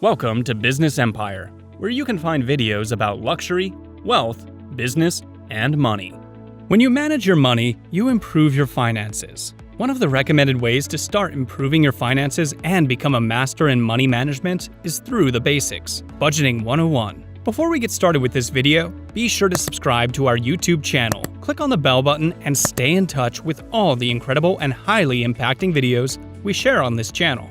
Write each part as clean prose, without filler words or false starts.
Welcome to Business Empire, where you can find videos about luxury, wealth, business, and money. When you manage your money, you improve your finances. One of the recommended ways to start improving your finances and become a master in money management is through the basics, Budgeting 101. Before we get started with this video, be sure to subscribe to our YouTube channel, click on the bell button, and stay in touch with all the incredible and highly impacting videos we share on this channel.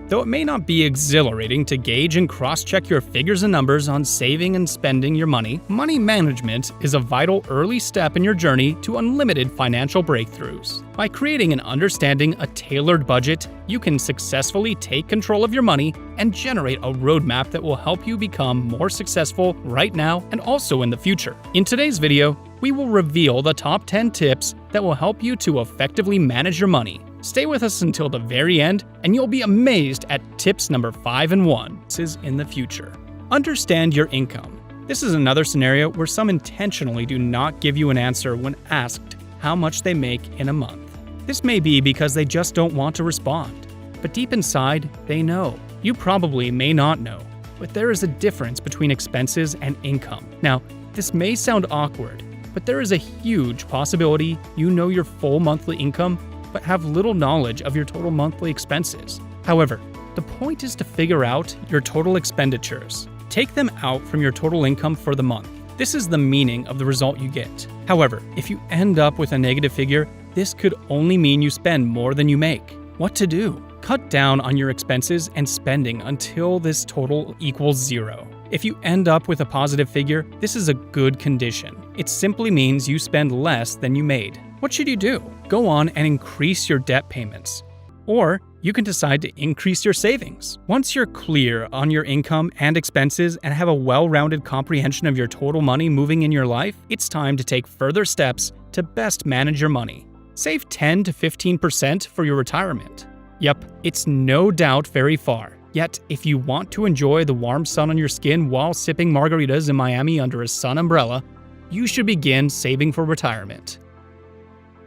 Though it may not be exhilarating to gauge and cross-check your figures and numbers on saving and spending your money, money management is a vital early step in your journey to unlimited financial breakthroughs. By creating and understanding a tailored budget, you can successfully take control of your money and generate a roadmap that will help you become more successful right now and also in the future. In today's video, we will reveal the top 10 tips that will help you to effectively manage your money. Stay with us until the very end, and you'll be amazed at tips number 5 and 1. This is in the future. Understand your income. This is another scenario where some intentionally do not give you an answer when asked how much they make in a month. This may be because they just don't want to respond, but deep inside, they know. You probably may not know, but there is a difference between expenses and income. Now, this may sound awkward, but there is a huge possibility you know your full monthly income but have little knowledge of your total monthly expenses. However, the point is to figure out your total expenditures. Take them out from your total income for the month. This is the meaning of the result you get. However, if you end up with a negative figure, this could only mean you spend more than you make. What to do? Cut down on your expenses and spending until this total equals 0. If you end up with a positive figure, this is a good condition. It simply means you spend less than you made. What should you do? Go on and increase your debt payments. Or you can decide to increase your savings. Once you're clear on your income and expenses and have a well-rounded comprehension of your total money moving in your life, it's time to take further steps to best manage your money. Save 10 to 15% for your retirement. Yep, it's no doubt very far. Yet, if you want to enjoy the warm sun on your skin while sipping margaritas in Miami under a sun umbrella, you should begin saving for retirement.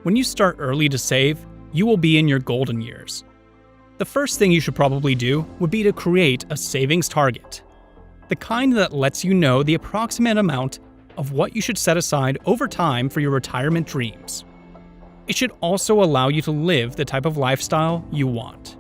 When you start early to save, you will be in your golden years. The first thing you should probably do would be to create a savings target. The kind that lets you know the approximate amount of what you should set aside over time for your retirement dreams. It should also allow you to live the type of lifestyle you want.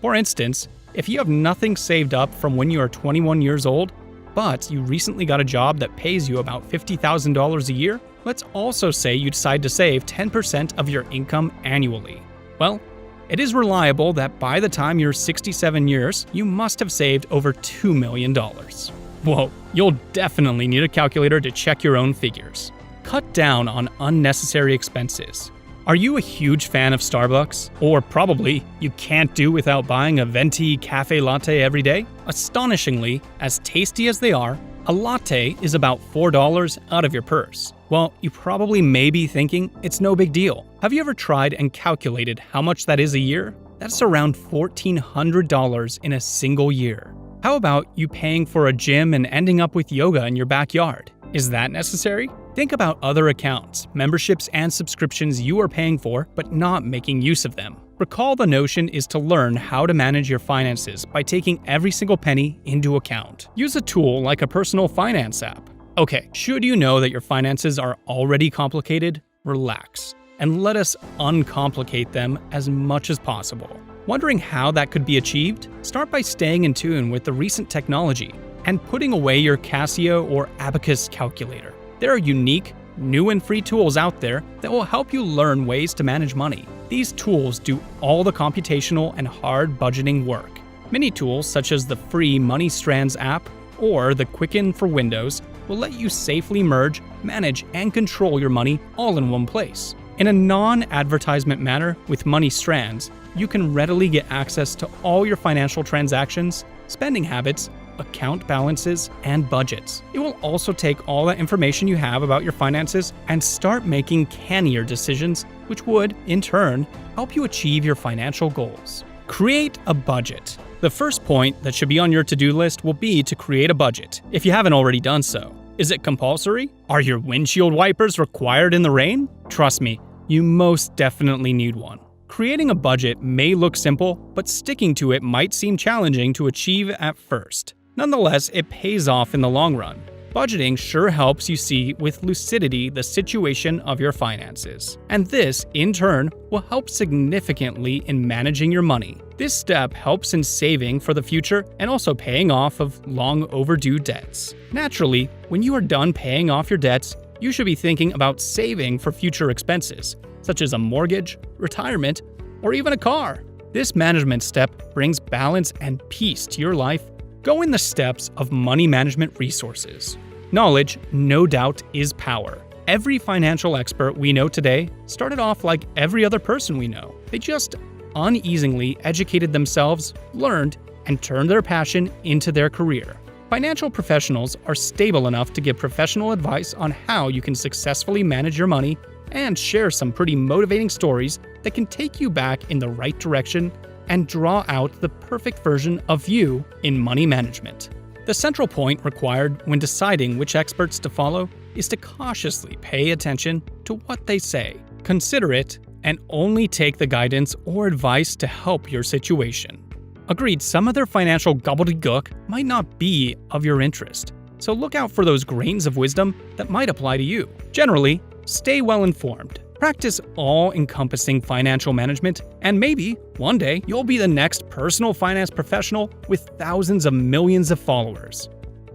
For instance, if you have nothing saved up from when you are 21 years old, but you recently got a job that pays you about $50,000 a year, let's also say you decide to save 10% of your income annually. Well, it is reliable that by the time you're 67 years, you must have saved over $2 million. Whoa, you'll definitely need a calculator to check your own figures. Cut down on unnecessary expenses. Are you a huge fan of Starbucks? Or probably you can't do without buying a venti cafe latte every day? Astonishingly, as tasty as they are, a latte is about $4 out of your purse. Well, you probably may be thinking it's no big deal. Have you ever tried and calculated how much that is a year? That's around $1,400 in a single year. How about you paying for a gym and ending up with yoga in your backyard? Is that necessary? Think about other accounts, memberships, and subscriptions you are paying for but not making use of them. Recall the notion is to learn how to manage your finances by taking every single penny into account. Use a tool like a personal finance app. Okay, should you know that your finances are already complicated? Relax, and let us uncomplicate them as much as possible. Wondering how that could be achieved? Start by staying in tune with the recent technology and putting away your Casio or Abacus calculator. There are unique, new and free tools out there that will help you learn ways to manage money. These tools do all the computational and hard budgeting work. Many tools, such as the free Money Strands app or the Quicken for Windows, will let you safely merge, manage, and control your money all in one place. In a non-advertisement manner with Money Strands, you can readily get access to all your financial transactions, spending habits, account balances, and budgets. It will also take all that information you have about your finances and start making cannier decisions, which would, in turn, help you achieve your financial goals. Create a budget. The first point that should be on your to-do list will be to create a budget, if you haven't already done so. Is it compulsory? Are your windshield wipers required in the rain? Trust me, You most definitely need one. Creating a budget may look simple, but sticking to it might seem challenging to achieve at first. Nonetheless, it pays off in the long run. Budgeting sure helps you see with lucidity the situation of your finances. And this, in turn, will help significantly in managing your money. This step helps in saving for the future and also paying off of long overdue debts. Naturally, when you are done paying off your debts, you should be thinking about saving for future expenses, such as a mortgage, retirement, or even a car. This management step brings balance and peace to your life. Go in the steps of money management resources. Knowledge, no doubt, is power. Every financial expert we know today started off like every other person we know. They just uneasily educated themselves, learned, and turned their passion into their career. Financial professionals are stable enough to give professional advice on how you can successfully manage your money and share some pretty motivating stories that can take you back in the right direction and draw out the perfect version of you in money management. The central point required when deciding which experts to follow is to cautiously pay attention to what they say. Consider it and only take the guidance or advice to help your situation. Agreed, some of their financial gobbledygook might not be of your interest, so look out for those grains of wisdom that might apply to you. Generally, stay well informed. Practice all-encompassing financial management, and maybe, one day, you'll be the next personal finance professional with thousands of millions of followers.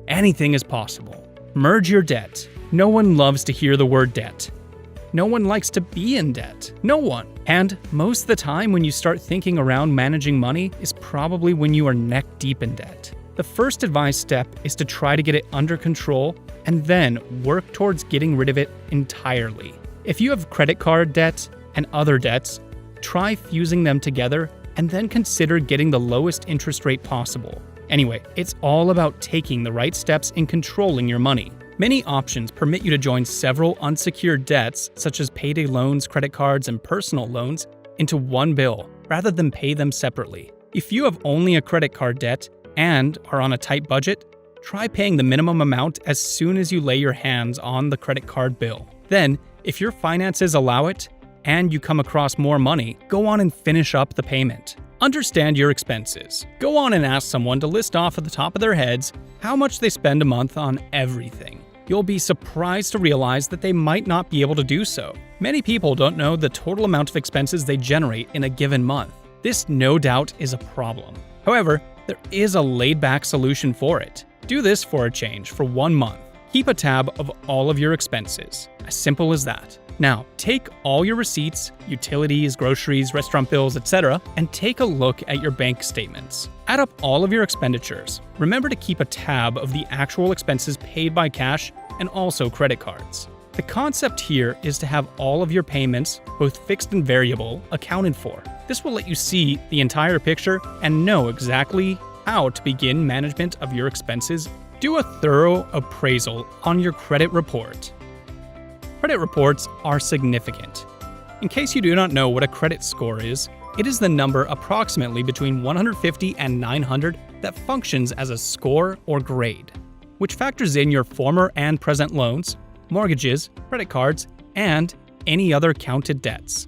Anything is possible. Merge your debt. No one loves to hear the word debt. No one likes to be in debt. No one. And most of the time when you start thinking around managing money is probably when you are neck deep in debt. The first advised step is to try to get it under control and then work towards getting rid of it entirely. If you have credit card debt and other debts, try fusing them together and then consider getting the lowest interest rate possible. Anyway, it's all about taking the right steps in controlling your money. Many options permit you to join several unsecured debts, such as payday loans, credit cards, and personal loans, into one bill, rather than pay them separately. If you have only a credit card debt and are on a tight budget, try paying the minimum amount as soon as you lay your hands on the credit card bill. Then, if your finances allow it, and you come across more money, go on and finish up the payment. Understand your expenses. Go on and ask someone to list off at the top of their heads how much they spend a month on everything. You'll be surprised to realize that they might not be able to do so. Many people don't know the total amount of expenses they generate in a given month. This no doubt is a problem. However, there is a laid-back solution for it. Do this for a change for 1 month. Keep a tab of all of your expenses. As simple as that. Now, take all your receipts, utilities, groceries, restaurant bills, etc., and take a look at your bank statements. Add up all of your expenditures. Remember to keep a tab of the actual expenses paid by cash and also credit cards. The concept here is to have all of your payments, both fixed and variable, accounted for. This will let you see the entire picture and know exactly how to begin management of your expenses. Do a thorough appraisal on your credit report. Credit reports are significant. In case you do not know what a credit score is, it is the number approximately between 150 and 900 that functions as a score or grade, which factors in your former and present loans, mortgages, credit cards, and any other counted debts.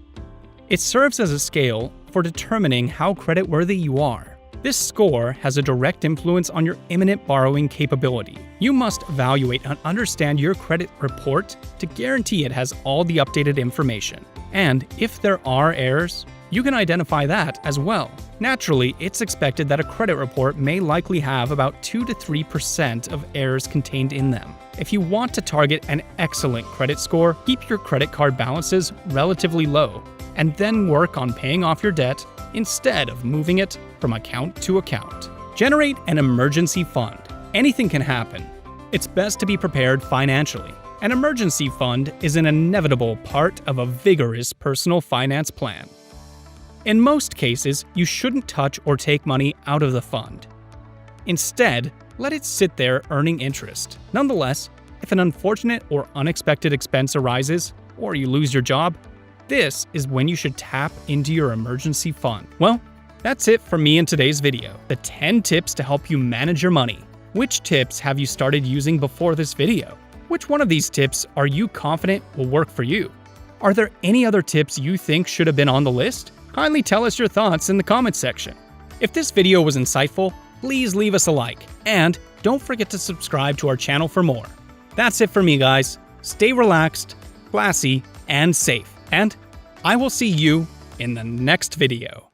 It serves as a scale for determining how creditworthy you are. This score has a direct influence on your imminent borrowing capability. You must evaluate and understand your credit report to guarantee it has all the updated information. And if there are errors, you can identify that as well. Naturally, it's expected that a credit report may likely have about 2 to 3% of errors contained in them. If you want to target an excellent credit score, keep your credit card balances relatively low, and then work on paying off your debt instead of moving it from account to account. Generate an emergency fund. Anything can happen. It's best to be prepared financially. An emergency fund is an inevitable part of a vigorous personal finance plan. In most cases, you shouldn't touch or take money out of the fund. Instead, let it sit there earning interest. Nonetheless, if an unfortunate or unexpected expense arises, or you lose your job, this is when you should tap into your emergency fund. Well, that's it for me in today's video. The 10 tips to help you manage your money. Which tips have you started using before this video? Which one of these tips are you confident will work for you? Are there any other tips you think should have been on the list? Kindly tell us your thoughts in the comments section. If this video was insightful, please leave us a like, and don't forget to subscribe to our channel for more. That's it for me, guys. Stay relaxed, classy, and safe, and I will see you in the next video.